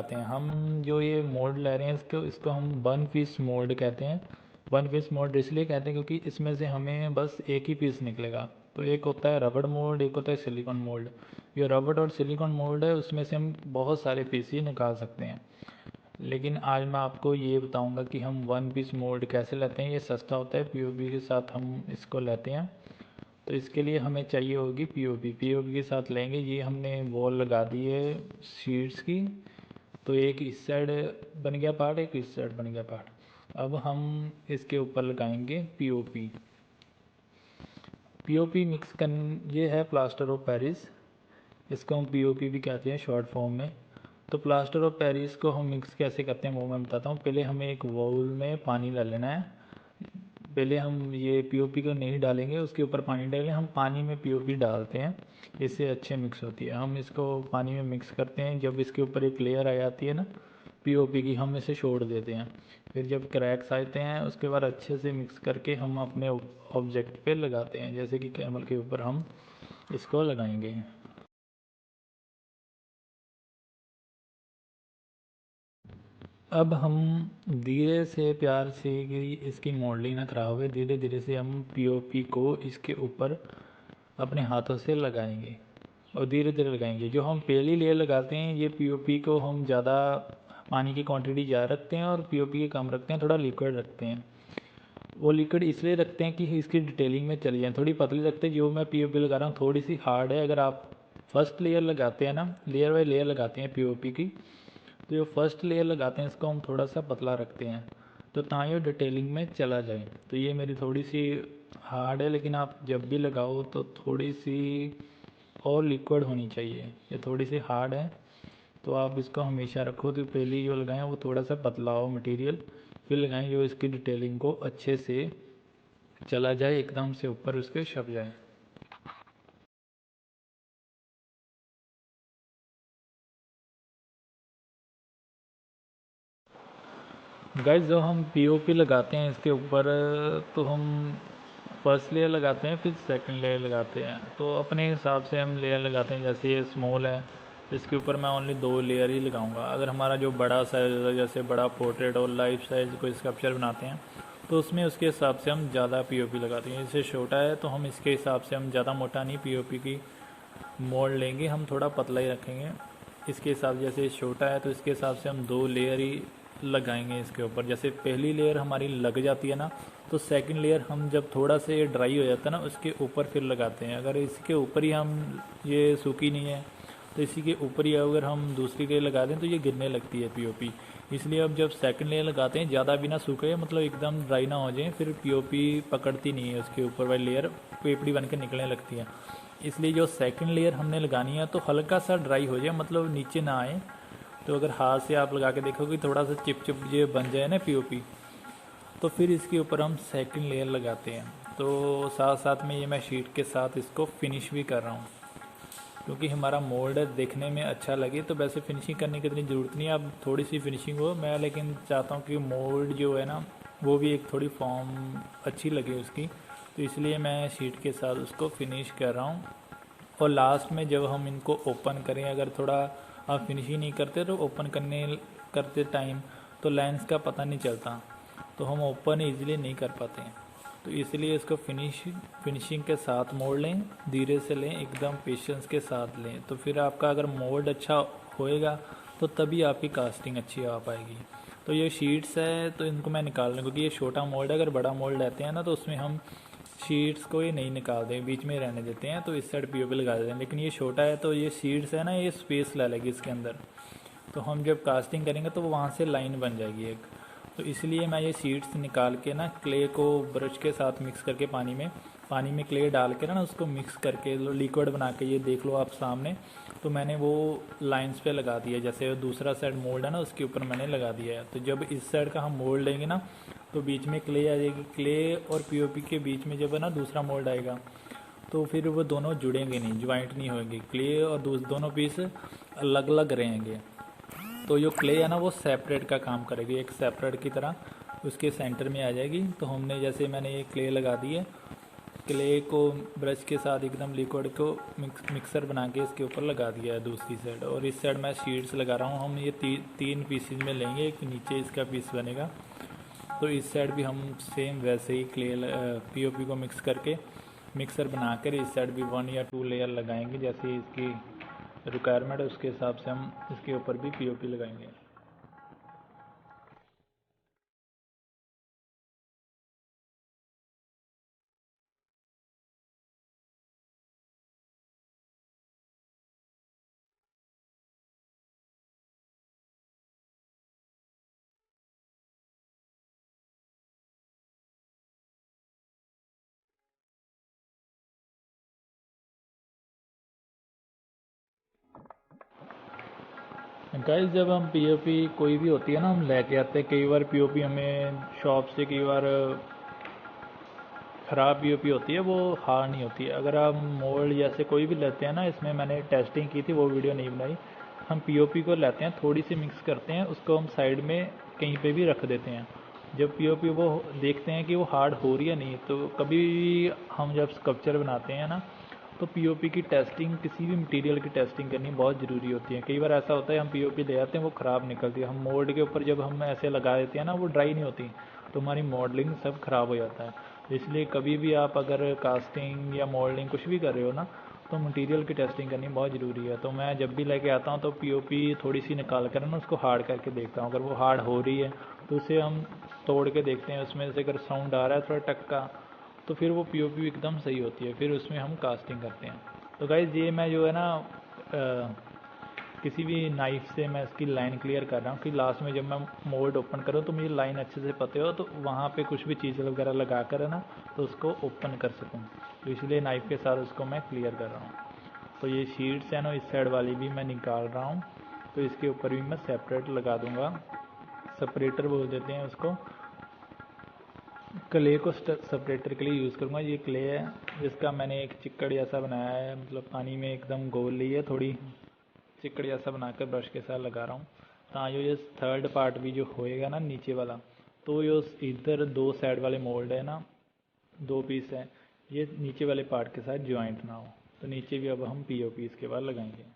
लगाते हैं। हम जो ये मोल्ड ले रहे हैं इसको हम वन पीस मोल्ड कहते हैं। वन पीस मोल्ड इसलिए कहते हैं क्योंकि इसमें से हमें बस एक ही पीस निकलेगा। तो एक होता है रबड़ मोल्ड, एक होता है सिलिकॉन मोल्ड। ये रबड़ और सिलिकॉन मोल्ड है, उसमें से हम बहुत सारे पीस ही निकाल सकते हैं। लेकिन आज मैं आपको ये बताऊंगा कि हम वन पीस मोल्ड कैसे लेते हैं। ये सस्ता होता है, पीओपी के साथ हम इसको लेते हैं। तो इसके लिए हमें चाहिए होगी पीओपी। पीओपी के साथ लेंगे। ये हमने वॉल लगा दी है शीट्स की। तो एक इस साइड बन गया पार्ट, एक इस साइड बन गया पार्ट। अब हम इसके ऊपर लगाएंगे पीओपी। पीओपी मिक्स कर, ये है प्लास्टर ऑफ पेरिस। इसको हम पीओपी भी कहते हैं शॉर्ट फॉर्म में। तो प्लास्टर ऑफ पेरिस को हम मिक्स कैसे करते हैं वो मैं बताता हूँ। पहले हमें एक बाउल में पानी ले लेना है। पहले हम ये पीओपी को नहीं डालेंगे, उसके ऊपर पानी डालेंगे। हम पानी में पीओपी डालते हैं, इससे अच्छे मिक्स होती है। हम इसको पानी में मिक्स करते हैं। जब इसके ऊपर एक लेयर आ जाती है ना पीओपी की, हम इसे छोड़ देते हैं। फिर जब क्रैक्स आते हैं उसके बाद अच्छे से मिक्स करके हम अपने ऑब्जेक्ट पे लगाते हैं। जैसे कि कैमल के ऊपर हम इसको लगाएंगे। अब हम धीरे से प्यार से कि इसकी मॉडलिंग ना खराब हो, धीरे धीरे से हम पीओपी को इसके ऊपर अपने हाथों से लगाएंगे और धीरे धीरे लगाएंगे। जो हम पहली लेयर लगाते हैं ये पीओपी को हम ज़्यादा पानी की क्वांटिटी ज़्यादा रखते हैं और पीओपी के कम रखते हैं, थोड़ा लिक्विड रखते हैं। वो लिक्विड इसलिए रखते हैं कि इसकी डिटेलिंग में चली जाए। थोड़ी पतली रखते हैं। जो मैं पीओपी लगा रहा हूँ थोड़ी सी हार्ड है। अगर आप फर्स्ट लेयर लगाते हैं ना, लेयर बाई लेयर लगाते हैं पीओपी की, तो जो फर्स्ट लेयर लगाते हैं इसको हम थोड़ा सा पतला रखते हैं तो ताकि डिटेलिंग में चला जाए। तो ये मेरी थोड़ी सी हार्ड है, लेकिन आप जब भी लगाओ तो थोड़ी सी और लिक्विड होनी चाहिए। ये थोड़ी सी हार्ड है तो आप इसको हमेशा रखो। तो पहले जो लगाएं वो थोड़ा सा पतला हो मटेरियल, फिर लगाएं जो इसकी डिटेलिंग को अच्छे से चला जाए, एकदम से ऊपर उसके छप जाए। गाइस जो हम पीओपी लगाते हैं इसके ऊपर, तो हम फर्स्ट लेयर लगाते हैं फिर सेकंड लेयर लगाते हैं। तो अपने हिसाब से हम लेयर लगाते हैं। जैसे ये स्मॉल है इसके ऊपर मैं ओनली 2 लेयर ही लगाऊंगा। अगर हमारा जो बड़ा साइज है, जैसे बड़ा पोर्ट्रेट और लाइफ साइज कोई स्कल्पचर बनाते हैं, तो उसमें उसके हिसाब से हम ज़्यादा पीओपी लगाते हैं। जैसे छोटा है तो हम इसके हिसाब से हम ज़्यादा मोटा नहीं पीओपी की मोल्ड लेंगे, हम थोड़ा पतला ही रखेंगे इसके हिसाब। जैसे छोटा है तो इसके हिसाब से हम 2 लेयर ही लगाएंगे इसके ऊपर। जैसे पहली लेयर हमारी लग जाती है ना, तो सेकंड लेयर हम जब थोड़ा सा ये ड्राई हो जाता है ना उसके ऊपर फिर लगाते हैं। अगर इसके ऊपर ही हम, ये सूखी नहीं है तो इसी के ऊपर ही अगर हम दूसरी लेयर लगा दें तो ये गिरने लगती है पीओपी। इसलिए अब जब सेकंड लेयर लगाते हैं ज़्यादा भी ना सूखे, मतलब एकदम ड्राई ना हो जाए, फिर पीओपी पकड़ती नहीं है, उसके ऊपर वाली लेयर पेपड़ी बन के निकलने लगती है। इसलिए जो सेकंड लेयर हमने लगानी है तो हल्का सा ड्राई हो जाए, मतलब नीचे ना आए। तो अगर हाथ से आप लगा के देखोगे थोड़ा सा चिप चिप जो बन जाए ना पीओपी, तो फिर इसके ऊपर हम सेकंड लेयर लगाते हैं। तो साथ साथ में ये मैं शीट के साथ इसको फिनिश भी कर रहा हूँ, क्योंकि हमारा मोल्ड देखने में अच्छा लगे। तो वैसे फिनिशिंग करने की इतनी ज़रूरत नहीं है, अब थोड़ी सी फिनिशिंग हो। मैं लेकिन चाहता हूँ कि मोल्ड जो है ना वो भी एक थोड़ी फॉर्म अच्छी लगे उसकी, तो इसलिए मैं शीट के साथ उसको फिनिश कर रहा हूँ। और लास्ट में जब हम इनको ओपन करें, अगर थोड़ा आप फिनिशिंग नहीं करते तो ओपन करते टाइम तो लेंस का पता नहीं चलता, तो हम ओपन ईजिली नहीं कर पाते हैं। तो इसलिए इसको फिनिशिंग के साथ मोड़ लें, धीरे से लें, एकदम पेशेंस के साथ लें। तो फिर आपका अगर मोल्ड अच्छा होएगा तो तभी आपकी कास्टिंग अच्छी आ पाएगी। तो ये शीट्स है तो इनको मैं निकाल लूँ, क्योंकि ये छोटा मोल्ड है। अगर बड़ा मोल्ड रहते हैं ना तो उसमें हम शीट्स को ये नहीं निकालते, बीच में रहने देते हैं, तो इस साइड पीओपी लगा देते हैं। लेकिन ये छोटा है तो ये शीट्स है ना, ये स्पेस ला लेगी इसके अंदर, तो हम जब कास्टिंग करेंगे तो वहाँ से लाइन बन जाएगी एक। तो इसलिए मैं ये सीड्स निकाल के ना क्ले को ब्रश के साथ मिक्स करके पानी में क्ले डाल के ना उसको मिक्स करके लिक्विड बना के, ये देख लो आप सामने, तो मैंने वो लाइंस पे लगा दिया। जैसे दूसरा साइड मोल्ड है ना उसके ऊपर मैंने लगा दिया है। तो जब इस साइड का हम मोल्ड लेंगे ना तो बीच में क्ले आ जाएगी। क्ले और पीओपी के बीच में जब है ना दूसरा मोल्ड आएगा तो फिर वो दोनों जुड़ेंगे नहीं, ज्वाइंट नहीं होंगे। क्ले और दोनों पीस अलग अलग रहेंगे। तो जो क्ले है ना वो सेपरेट का काम करेगी, एक सेपरेट की तरह उसके सेंटर में आ जाएगी। तो हमने जैसे मैंने ये क्ले लगा दी है, क्ले को ब्रश के साथ एकदम लिक्विड को मिक्सर बना के इसके ऊपर लगा दिया है दूसरी साइड, और इस साइड मैं शीट्स लगा रहा हूँ। हम ये तीन पीसीज में लेंगे, एक नीचे इसका पीस बनेगा। तो इस साइड भी हम सेम वैसे ही क्ले पीओपी को मिक्स करके मिक्सर बनाकर इस साइड भी 1 या 2 लेयर लगाएंगे। जैसे इसकी रिक्वायरमेंट है उसके हिसाब से हम इसके ऊपर भी पीओपी लगाएंगे। गाइस जब हम पीओपी कोई भी होती है ना, हम लेके आते हैं। कई बार पीओपी हमें शॉप से कई बार ख़राब पीओपी होती है, वो हार्ड नहीं होती है। अगर हम मोल्ड जैसे कोई भी लेते हैं ना, इसमें मैंने टेस्टिंग की थी, वो वीडियो नहीं बनाई। हम पीओपी को लेते हैं, थोड़ी सी मिक्स करते हैं, उसको हम साइड में कहीं पे भी रख देते हैं। जब पीओपी वो देखते हैं कि वो हार्ड हो रही है नहीं, तो कभी हम जब स्कल्पचर बनाते हैं ना, तो पीओपी की टेस्टिंग, किसी भी मटेरियल की टेस्टिंग करनी बहुत ज़रूरी होती है। कई बार ऐसा होता है हम पीओपी ले आते हैं, वो ख़राब निकलती है। हम मोल्ड के ऊपर जब हम ऐसे लगा देते हैं ना, वो ड्राई नहीं होती, तो हमारी मॉडलिंग सब ख़राब हो जाता है। इसलिए कभी भी आप अगर कास्टिंग या मोल्डिंग कुछ भी कर रहे हो ना, तो मटेरियल की टेस्टिंग करनी बहुत ज़रूरी है। तो मैं जब भी लेके आता हूँ तो पीओपी थोड़ी सी निकाल कर ना उसको हार्ड करके देखता हूँ। अगर वो हार्ड हो रही है तो उसे हम तोड़ के देखते हैं, उसमें से अगर साउंड आ रहा है थोड़ा टक्का, तो फिर वो पीओपी एकदम सही होती है, फिर उसमें हम कास्टिंग करते हैं। तो गाइज़ ये मैं जो है ना किसी भी नाइफ से मैं इसकी लाइन क्लियर कर रहा हूँ कि लास्ट में जब मैं मोल्ड ओपन करूँ तो मुझे लाइन अच्छे से पता हो, तो वहाँ पे कुछ भी चीज़ वगैरह लगा कर है ना, तो उसको ओपन कर सकूँ। तो इसलिए नाइफ के साथ उसको मैं क्लियर कर रहा हूँ। तो ये शीट्स है ना, इस साइड वाली भी मैं निकाल रहा हूँ, तो इसके ऊपर भी मैं सेपरेट लगा दूँगा। सेपरेटर बोल देते हैं उसको। क्ले को सेपरेटर के लिए यूज़ करूँगा। ये क्ले है, जिसका मैंने एक चिक्कड़ जैसा बनाया है, मतलब पानी में एकदम घोल ली है, थोड़ी चिक्कड़ जैसा बनाकर ब्रश के साथ लगा रहा हूँ। ताकि ये थर्ड पार्ट भी जो होएगा ना नीचे वाला, तो ये इधर 2 साइड वाले मोल्ड है ना, 2 पीस है, ये नीचे वाले पार्ट के साथ ज्वाइंट ना हो। तो नीचे भी अब हम पीओपी इसके बाद लगाएंगे।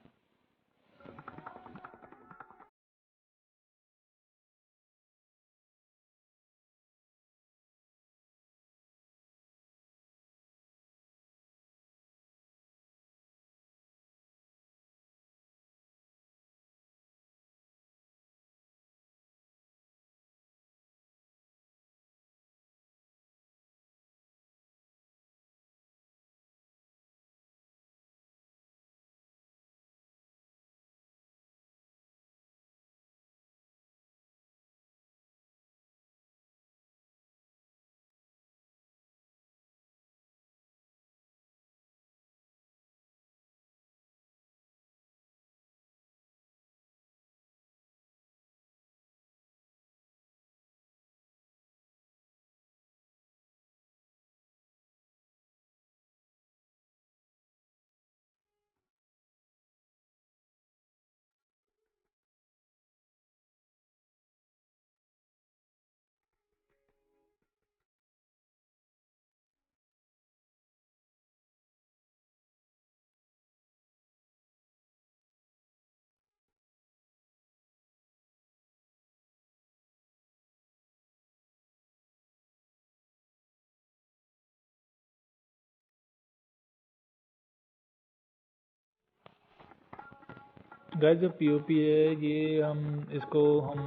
गाइस जो पीओपी है, ये हम इसको हम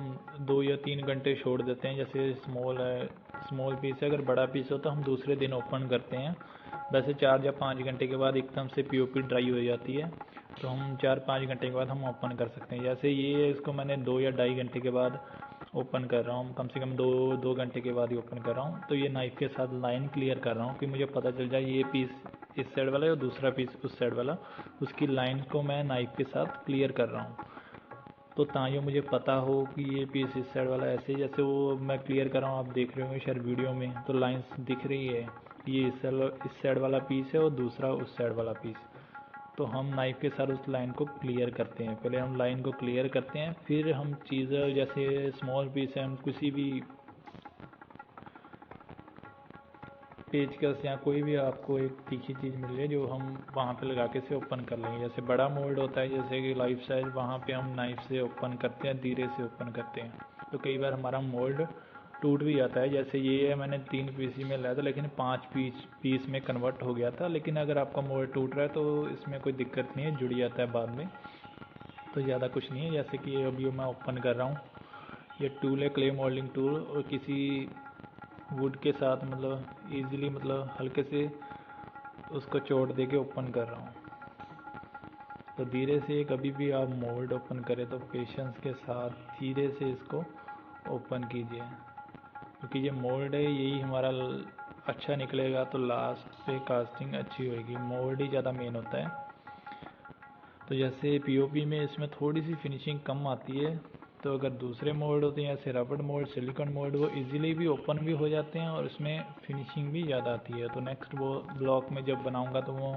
2 या 3 घंटे छोड़ देते हैं। जैसे स्मॉल है, स्मॉल पीस है, अगर बड़ा पीस हो तो हम दूसरे दिन ओपन करते हैं। वैसे 4 या 5 घंटे के बाद एकदम से पीओपी ड्राई हो जाती है, तो हम 4-5 घंटे के बाद हम ओपन कर सकते हैं। जैसे ये इसको मैंने 2 या ढाई घंटे के बाद ओपन कर रहा हूँ, कम से कम दो घंटे के बाद ही ओपन कर रहा हूँ। तो ये नाइफ के साथ लाइन क्लियर कर रहा हूँ कि मुझे पता चल जाए ये पीस इस साइड वाला है और दूसरा पीस उस साइड वाला, उसकी लाइन को मैं नाइफ के साथ क्लियर कर रहा हूँ। तो ताकि मुझे पता हो कि ये पीस इस साइड वाला ऐसे, जैसे वो मैं क्लियर कर रहा हूँ, आप देख रहे होंगे शायद वीडियो में, तो लाइंस दिख रही है, ये इस साइड वाला पीस है और दूसरा उस साइड वाला पीस। तो हम नाइफ के साथ उस लाइन को क्लियर करते हैं। पहले हम लाइन को क्लियर करते हैं, फिर हम चीज़ें जैसे स्मॉल पीस है, हम किसी भी पेचकस या कोई भी आपको एक तीखी चीज़ मिल जाए जो हम वहाँ पे लगा के इसे ओपन कर लेंगे। जैसे बड़ा मोल्ड होता है जैसे कि लाइफ साइज, वहाँ पे हम नाइफ से ओपन करते हैं, धीरे से ओपन करते हैं, तो कई बार हमारा मोल्ड टूट भी जाता है। जैसे ये है, मैंने 3 पीस ही में लाया था लेकिन 5 पीस में कन्वर्ट हो गया था। लेकिन अगर आपका मोल्ड टूट रहा है तो इसमें कोई दिक्कत नहीं है, जुड़ जाता है बाद में, तो ज़्यादा कुछ नहीं है। जैसे कि अभी मैं ओपन कर रहा हूँ, ये टूल है क्ले मोल्डिंग टूल, और किसी वुड के साथ मतलब इजीली मतलब हल्के से उसको चोट दे के ओपन कर रहा हूँ। तो धीरे से कभी भी आप मोल्ड ओपन करें तो पेशेंस के साथ धीरे से इसको ओपन कीजिए, क्योंकि ये मोल्ड है यही हमारा अच्छा निकलेगा तो लास्ट पे कास्टिंग अच्छी होगी। मोल्ड ही ज़्यादा मेन होता है। तो जैसे पीओपी में इसमें थोड़ी सी फिनिशिंग कम आती है, तो अगर दूसरे मोल्ड होते हैं जैसे रबड़ मोल्ड, सिलिकॉन मोल्ड, वो इजीली भी ओपन भी हो जाते हैं और इसमें फिनिशिंग भी ज़्यादा आती है। तो नेक्स्ट वो ब्लॉक में जब बनाऊंगा तो वो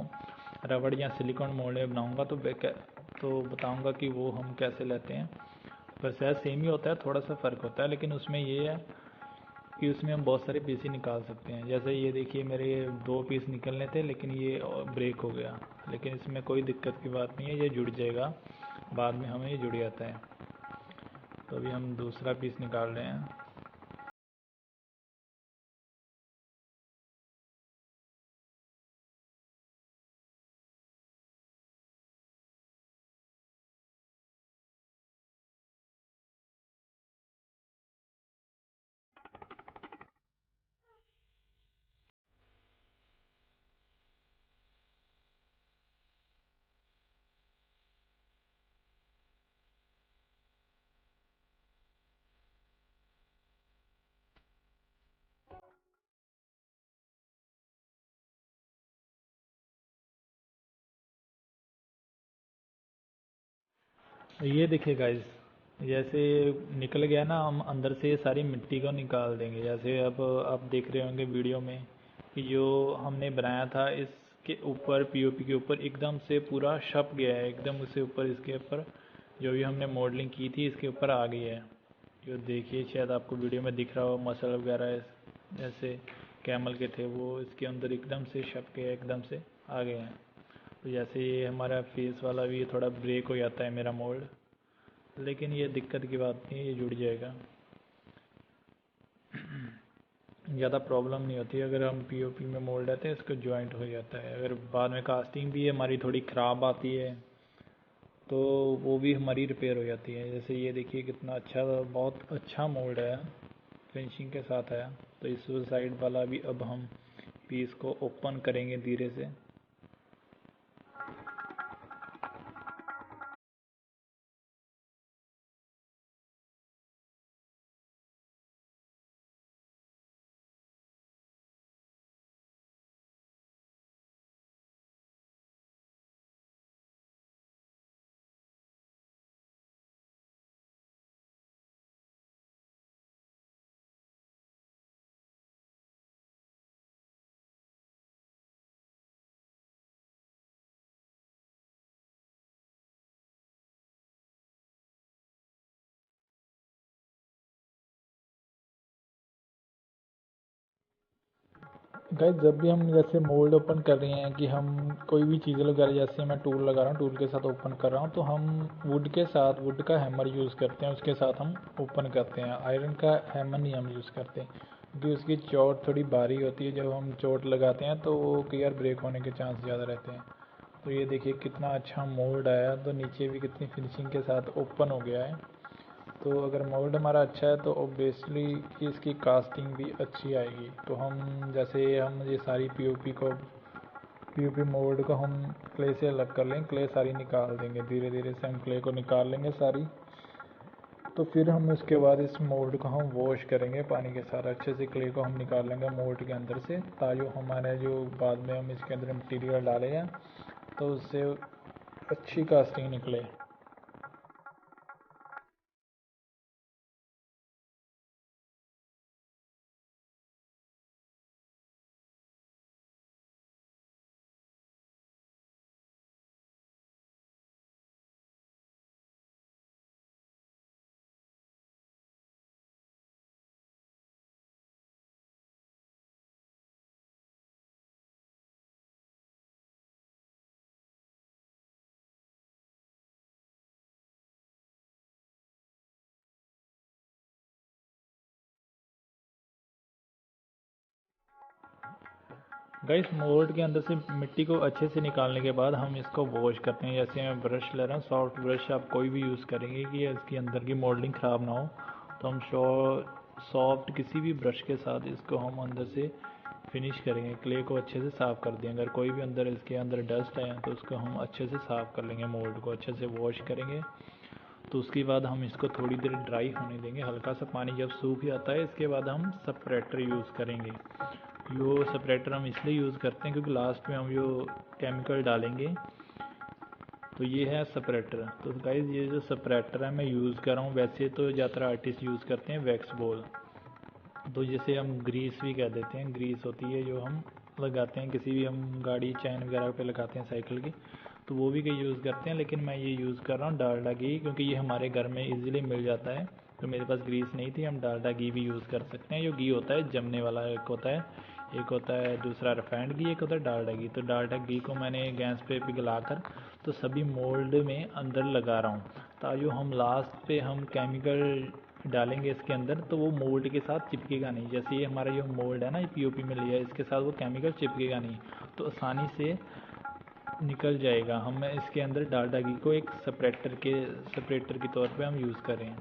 रबड़ या सिलिकॉन मोल्ड में बनाऊंगा तो बताऊंगा कि वो हम कैसे लेते हैं। पर शायद सेम ही होता है, थोड़ा सा फ़र्क होता है, लेकिन उसमें ये है कि उसमें हम बहुत सारे पीस ही निकाल सकते हैं। जैसे ये देखिए मेरे 2 पीस निकलने थे लेकिन ये ब्रेक हो गया, लेकिन इसमें कोई दिक्कत की बात नहीं है, ये जुड़ जाएगा बाद में, हमें ये जुड़ जाता है। तो अभी हम दूसरा पीस निकाल रहे हैं। तो ये देखिए गाइस, जैसे निकल गया ना, हम अंदर से सारी मिट्टी को निकाल देंगे। जैसे अब आप देख रहे होंगे वीडियो में कि जो हमने बनाया था इसके ऊपर, पीओपी के ऊपर एकदम से पूरा छप गया है, एकदम उससे ऊपर, इसके ऊपर जो भी हमने मॉडलिंग की थी इसके ऊपर आ गई है। जो देखिए शायद आपको वीडियो में दिख रहा हो, मसल वगैरह जैसे कैमल के थे वो इसके अंदर एकदम से छप के एकदम से आ गए हैं। तो जैसे ये हमारा फेस वाला भी थोड़ा ब्रेक हो जाता है मेरा मोल्ड, लेकिन ये दिक्कत की बात नहीं है, ये जुड़ जाएगा, ज़्यादा प्रॉब्लम नहीं होती। अगर हम पीओपी में मोल्ड रहते हैं इसको जॉइंट हो जाता है। अगर बाद में कास्टिंग भी हमारी थोड़ी ख़राब आती है तो वो भी हमारी रिपेयर हो जाती है। जैसे ये देखिए कितना अच्छा, बहुत अच्छा मोल्ड है, फिनिशिंग के साथ आया। तो इस साइड वाला भी अब हम पीस को ओपन करेंगे धीरे से। गाइस जब भी हम जैसे मोल्ड ओपन कर रहे हैं कि हम कोई भी चीज़ लगा रहे हैं, जैसे मैं टूल लगा रहा हूँ, टूल के साथ ओपन कर रहा हूँ, तो हम वुड के साथ, वुड का हैमर यूज़ करते हैं, उसके साथ हम ओपन करते हैं। आयरन का हैमर नहीं हम यूज़ करते क्योंकि उसकी चोट थोड़ी भारी होती है। जब हम चोट लगाते हैं तो वो कई बार ब्रेक होने के चांस ज़्यादा रहते हैं। तो ये देखिए कितना अच्छा मोल्ड आया, तो नीचे भी कितनी फिनिशिंग के साथ ओपन हो गया है। तो अगर मोल्ड हमारा अच्छा है तो ऑब्वियसली इसकी कास्टिंग भी अच्छी आएगी। तो हम जैसे हम ये सारी पीओपी मोल्ड को हम क्ले से अलग कर लेंगे, क्ले सारी निकाल देंगे, धीरे धीरे से हम क्ले को निकाल लेंगे सारी। तो फिर हम उसके बाद इस मोल्ड को हम वॉश करेंगे पानी के साथ, अच्छे से क्ले को हम निकाल लेंगे मोल्ड के अंदर से, ताकि हमारे जो बाद में हम इसके अंदर मटीरियल डालेंगे तो उससे अच्छी कास्टिंग निकले। गाइस मोल्ड के अंदर से मिट्टी को अच्छे से निकालने के बाद हम इसको वॉश करते हैं। जैसे मैं ब्रश ले रहा हूँ, सॉफ्ट ब्रश आप कोई भी यूज़ करेंगे कि इसके अंदर की मोल्डिंग ख़राब ना हो, तो हम सॉफ्ट किसी भी ब्रश के साथ इसको हम अंदर से फिनिश करेंगे, क्ले को अच्छे से साफ़ कर देंगे। अगर कोई भी अंदर इसके अंदर डस्ट है तो उसको हम अच्छे से साफ़ कर लेंगे, मोल्ड को अच्छे से वॉश करेंगे। तो उसके बाद हम इसको थोड़ी देर ड्राई होने देंगे, हल्का सा पानी जब सूख जाता है इसके बाद हम सेपरेटर यूज़ करेंगे। यो सेपरेटर हम इसलिए यूज़ करते हैं क्योंकि लास्ट में हम जो केमिकल डालेंगे तो ये है सेपरेटर। तो गाइस ये जो सेपरेटर है मैं यूज़ कर रहा हूँ, वैसे तो ज़्यादातर आर्टिस्ट यूज़ करते हैं वैक्स बॉल, तो जैसे हम ग्रीस भी कह देते हैं, ग्रीस होती है जो हम लगाते हैं किसी भी हम गाड़ी चैन वगैरह पे लगाते हैं साइकिल की, तो वो भी कई यूज़ करते हैं। लेकिन मैं ये यूज़ कर रहा हूँ डालडा घी, क्योंकि ये हमारे घर में इजीली मिल जाता है। तो मेरे पास ग्रीस नहीं थी, हम डालडा घी भी यूज़ कर सकते हैं। जो घी होता है जमने वाला एक होता है, एक होता है दूसरा रिफाइंड घी, एक होता है डालडा घी। तो डालडा घी को मैंने गैस पे पिघलाकर तो सभी मोल्ड में अंदर लगा रहा हूँ, ताकि हम लास्ट पे हम केमिकल डालेंगे इसके अंदर तो वो मोल्ड के साथ चिपकेगा नहीं। जैसे ये हमारा जो मोल्ड है ना, ये पीओपी में लिया है, इसके साथ वो केमिकल चिपकेगा नहीं, तो आसानी से निकल जाएगा। हम इसके अंदर डालडा घी को एक सेपरेटर के तौर पे हम यूज़ करें।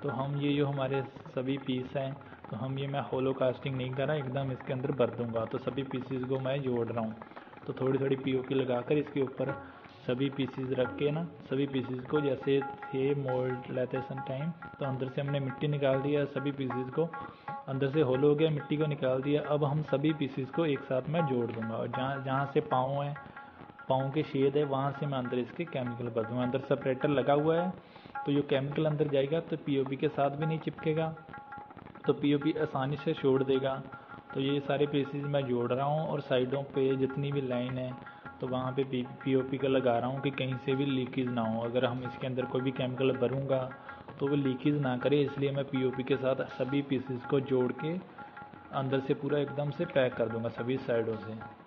तो हम ये जो हमारे सभी पीस हैं, तो हम ये मैं होलो कास्टिंग नहीं कर रहा, एकदम इसके अंदर भर दूंगा। तो सभी पीसीज को मैं जोड़ रहा हूँ, तो थोड़ी थोड़ी पीओपी लगाकर इसके ऊपर सभी पीसीज रख के ना, सभी पीसीज को जैसे थे मोल्ड लेते सन टाइम, तो अंदर से हमने मिट्टी निकाल दिया, सभी पीसीज को अंदर से होलो हो गया, मिट्टी को निकाल दिया। अब हम सभी पीसीज को एक साथ मैं जोड़ दूंगा, और जहाँ जहाँ से पाँव है, पाँव के छेद है, वहाँ से मैं अंदर इसके केमिकल भर दूँगा। अंदर सेपरेटर लगा हुआ है, तो जो केमिकल अंदर जाएगा तो पीओपी के साथ भी नहीं चिपकेगा, तो पीओपी आसानी से छोड़ देगा। तो ये सारे पीसेस मैं जोड़ रहा हूँ, और साइडों पे जितनी भी लाइन है तो वहाँ पे पीओपी का लगा रहा हूँ कि कहीं से भी लीकेज ना हो। अगर हम इसके अंदर कोई भी केमिकल भरूँगा तो वो लीकेज ना करे, इसलिए मैं पीओपी के साथ सभी पीसेस को जोड़ के अंदर से पूरा एकदम से पैक कर दूँगा सभी साइडों से।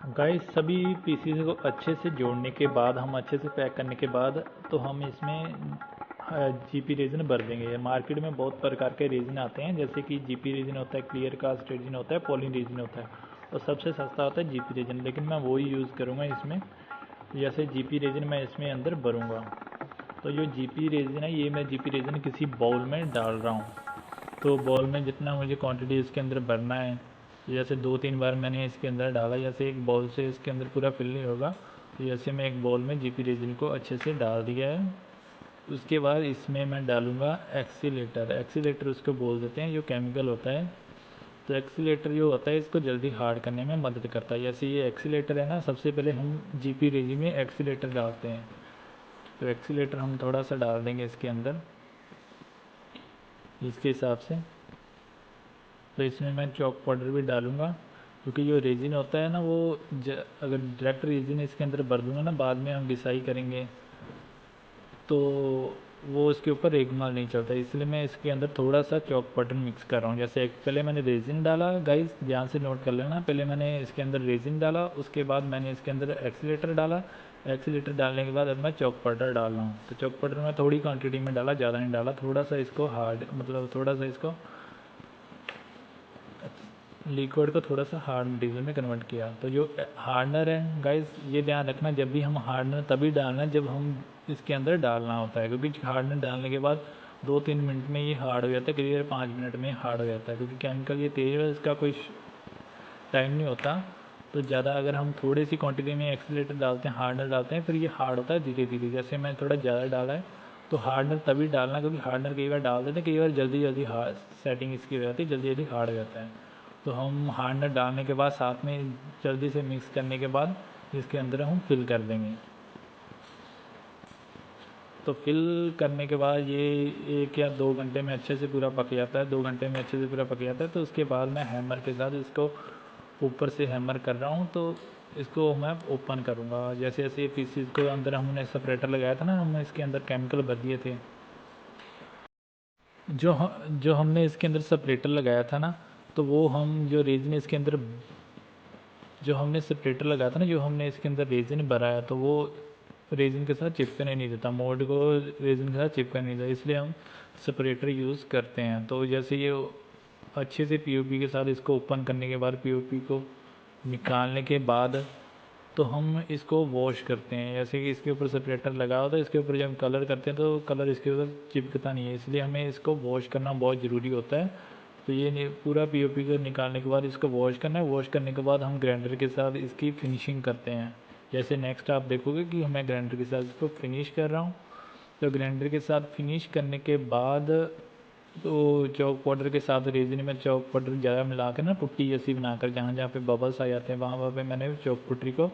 गाइस सभी पीसीस को अच्छे से जोड़ने के बाद, हम अच्छे से पैक करने के बाद, तो हम इसमें जीपी रेजिन भर देंगे। मार्केट में बहुत प्रकार के रेजिन आते हैं, जैसे कि जीपी रेजिन होता है, क्लियर कास्ट रेजिन होता है, पॉलीन रेजिन होता है, और सबसे सस्ता होता है जीपी रेजिन, लेकिन मैं वही यूज़ करूँगा इसमें। जैसे जीपी रेजिन मैं इसमें अंदर भरूँगा, तो जो जीपी रेजिन है ये मैं जीपी रेजिन किसी बाउल में डाल रहा हूँ। तो बॉल में जितना मुझे क्वांटिटी इसके अंदर भरना है, जैसे 2-3 बार मैंने इसके अंदर डाला, जैसे एक बॉल से इसके अंदर पूरा फिल नहीं होगा, तो जैसे मैं एक बॉल में जीपी रेजिन को अच्छे से डाल दिया है। उसके बाद इसमें मैं डालूँगा एक्सीलेटर। एक्सीलेटर उसको बोल देते हैं, जो केमिकल होता है। तो एक्सीलेटर जो होता है इसको जल्दी हार्ड करने में मदद करता है। जैसे ये एक्सीलेटर है ना, सबसे पहले हम जीपी रेजिन में एक्सीलेटर डालते हैं, तो एक्सीलेटर हम थोड़ा सा डाल देंगे इसके अंदर इसके हिसाब से। तो इसमें मैं चॉक पाउडर भी डालूँगा, क्योंकि जो रेजिन होता है ना वो अगर डायरेक्ट रेजिन इसके अंदर भर दूँगा ना, बाद में हम घिसाई करेंगे तो वो उसके ऊपर रेगमाल नहीं चलता, इसलिए मैं इसके अंदर थोड़ा सा चॉक पाउडर मिक्स कर रहा हूँ। जैसे पहले मैंने रेजिन डाला, गाइस ध्यान से नोट कर लेना, पहले मैंने इसके अंदर रेजिन डाला, उसके बाद मैंने इसके अंदर एक्सीलेटर डाला, एक्सीलेटर डालने के बाद अब मैं चॉक पाउडर डाल रहा हूँ। तो चॉक पाउडर मैं थोड़ी क्वांटिटी में डाला, ज़्यादा नहीं डाला, थोड़ा सा इसको हार्ड, मतलब थोड़ा सा इसको लिक्विड को थोड़ा सा हार्ड मटेरियल में कन्वर्ट किया। तो जो हार्डनर है गाइस, ये ध्यान रखना, जब भी हम हार्डनर तभी डालना है जब हम इसके अंदर डालना होता है, क्योंकि हार्डनर डालने के बाद 2-3 मिनट में ये हार्ड हो जाता है, क्लियर 5 मिनट में हार्ड हो जाता है, क्योंकि केमिकल ये तेज़ है, इसका कोई टाइम नहीं होता। तो ज़्यादा अगर हम थोड़ी सी क्वांटिटी में एक्सीलेटर डालते हैं, हार्डनर डालते हैं, फिर ये हार्ड होता है धीरे धीरे। जैसे मैं थोड़ा ज़्यादा डाला है, तो हार्डनर तभी डालना, क्योंकि हार्डनर कई बार डाल देते हैं, कई बार जल्दी जल्दी हार्ड सेटिंग इसकी हो जाती है, जल्दी जल्दी हार्ड हो जाता है। तो हम हार्डनर डालने के बाद साथ में जल्दी से मिक्स करने के बाद इसके अंदर हम फिल कर देंगे। तो फिल करने के बाद ये 1 या 2 घंटे में अच्छे से पूरा पक जाता है, 2 घंटे में अच्छे से पूरा पक जाता है। तो उसके बाद मैं हैमर के साथ इसको ऊपर से हैमर कर रहा हूँ तो इसको मैं ओपन करूँगा। जैसे जैसे ये पीसीज को अंदर हमने सेपरेटर लगाया था ना, हमने इसके अंदर केमिकल भर दिए थे। जो हमने इसके अंदर सेपरेटर लगाया था ना, तो वो हम जो रेजिन इसके अंदर जो हमने सेपरेटर लगाया था ना, जो हमने इसके अंदर रेजिन भराया, तो वो रेजिन के साथ चिपकने नहीं देता, मोल्ड को रेजिन के साथ चिपकने नहीं देता, इसलिए हम सेपरेटर यूज़ करते हैं। तो जैसे ये अच्छे से पीओपी के साथ इसको ओपन करने के बाद, पीओपी को निकालने के बाद, तो हम इसको वॉश करते हैं। जैसे कि इसके ऊपर सेपरेटर लगा होता है, इसके ऊपर जब हम कलर करते हैं तो कलर इसके ऊपर चिपकता नहीं है, इसलिए हमें इसको वॉश करना बहुत ज़रूरी होता है। तो ये पूरा पीओपी को निकालने के बाद इसको वॉश करना है। वॉश करने के बाद हम ग्राइंडर के साथ इसकी फिनिशिंग करते हैं। जैसे नेक्स्ट आप देखोगे कि मैं ग्राइंडर के साथ इसको फिनिश कर रहा हूँ। तो ग्राइंडर के साथ फिनिश करने के बाद, तो चौक पाउडर के साथ रेजिन में चौक पाउडर ज़्यादा मिला कर ना, पुट्टी जैसी बनाकर, जहाँ जहाँ पे बबल्स आ जाते हैं वहाँ वहाँ पे मैंने चौक पुट्टी को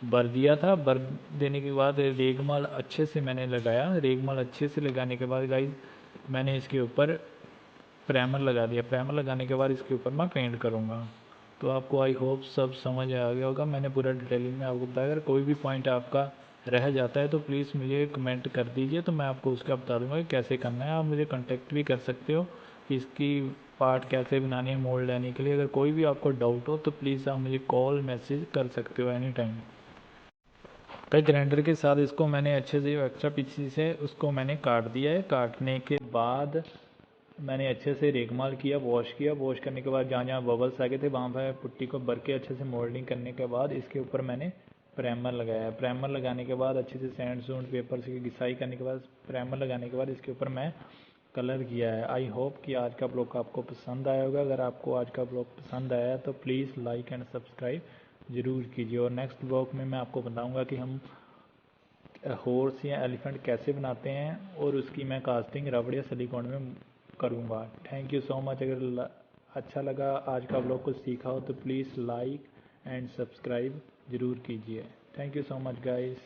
भर दिया था। भर देने के बाद रेगमाल अच्छे से मैंने लगाया। रेगमाल अच्छे से लगाने के बाद गाइस, मैंने इसके ऊपर प्राइमर लगा दिया। प्राइमर लगाने के बाद इसके ऊपर मैं पेंट करूँगा। तो आपको आई होप सब समझ आ गया होगा, मैंने पूरा डिटेलिंग में आपको बताया। अगर कोई भी पॉइंट आपका रह जाता है तो प्लीज़ मुझे कमेंट कर दीजिए, तो मैं आपको उसका बता दूंगा कि कैसे करना है। आप मुझे कांटेक्ट भी कर सकते हो कि इसकी पार्ट कैसे बनानी है मोल्ड लेने के लिए। अगर कोई भी आपको डाउट हो तो प्लीज़ आप मुझे कॉल मैसेज कर सकते हो एनी टाइम। कई ग्राइंडर के साथ इसको मैंने अच्छे से, जो एक्स्ट्रा पीसीस है उसको मैंने काट दिया है। काटने के बाद मैंने अच्छे से रेगमाल किया, वॉश किया। वॉश करने के बाद जहाँ जहाँ बबल्स आ गए थे वहाँ पर पुट्टी को भर के अच्छे से मोल्डिंग करने के बाद इसके ऊपर मैंने प्राइमर लगाया। प्राइमर लगाने के बाद अच्छे से सैंड सूंड पेपर से घिसाई करने के बाद, प्राइमर लगाने के बाद इसके ऊपर मैं कलर किया है। आई होप कि आज का ब्लॉग आपको पसंद आया होगा। अगर आपको आज का ब्लॉग पसंद आया तो प्लीज़ लाइक एंड सब्सक्राइब ज़रूर कीजिए। और नेक्स्ट ब्लॉग में मैं आपको बताऊंगा कि हम हॉर्स या एलिफेंट कैसे बनाते हैं, और उसकी मैं कास्टिंग रबड़ या सिलिकॉन में करूँगा। Thank you so much. अगर अच्छा लगा आज का ब्लॉग, कुछ सीखा हो तो प्लीज़ लाइक एंड सब्सक्राइब ज़रूर कीजिए। Thank you so much guys.